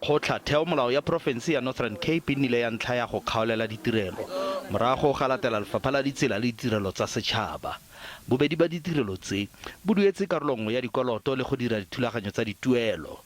Kgotlatheo molao ya province ya Northern Cape nnile ya ntlha ya go kgaolela ditirelo morago ga latela lefapha la ditsela le ditirelo tsa setšhaba. Bobedi ba ditirelo tse bo duetse karolo nngwe ya dikoloto le go dira dithulaganyo tsa dituelo.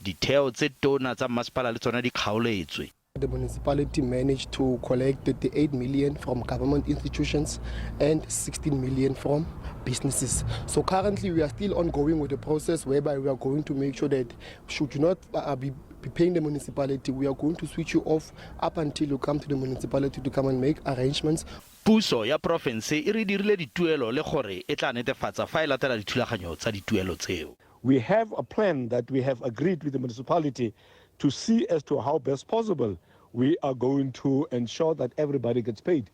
Ditheo tse tona tsa Masepala le tsona di kgaoletswe. The municipality managed to collect 38 million from government institutions and 16 million from businesses. So currently we are still ongoing with the process whereby we are going to make sure that should you not be paying the municipality, we are going to switch you off up until you come to the municipality to come and make arrangements. Puso ya province e re dirile dituelo le gore e tla netefatsa fa e latela dithulaganyo tsa dituelo tseo. We have a plan that we have agreed with the municipality to see as to how best possible we are going to ensure that everybody gets paid.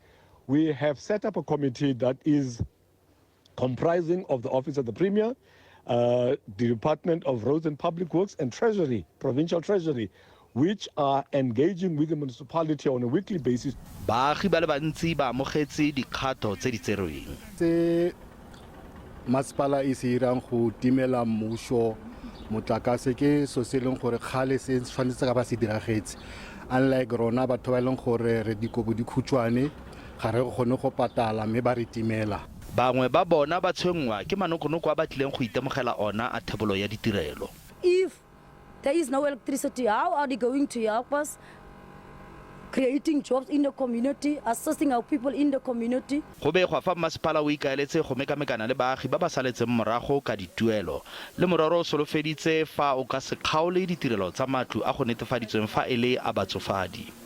We have set up a committee that is comprising of the Office of the Premier, the Department of Roads and Public Works and Treasury, Provincial Treasury, which are engaging with the municipality on a weekly basis. Baagi ba le bantsi ba amogetse dikgato tse di tserweng. Se Masepala e se irang go timela mmušo motlakase ke so se leng gore kgale se tshwanetse ka ba se diragetse. Unlike rona batho ba leng gore re dikobo di khutshwane ga re gone go patala mme ba re timela. Bangwe ba bona ba tshwengwa ke manokonoko a batlileng go itemogela ona a thebolo ya ditirelo. If there is no electricity, how are they going to help us creating jobs in the community, assisting our people in the community? Go begwa fa Masepala o ikaeletse go mekamekana le baagi ba ba saletseng morago ka dituelo le morero o solofeditse fa o ka se kgaole ditirelo tsa matlo a go netefaditsweng fa e le a batsofadi.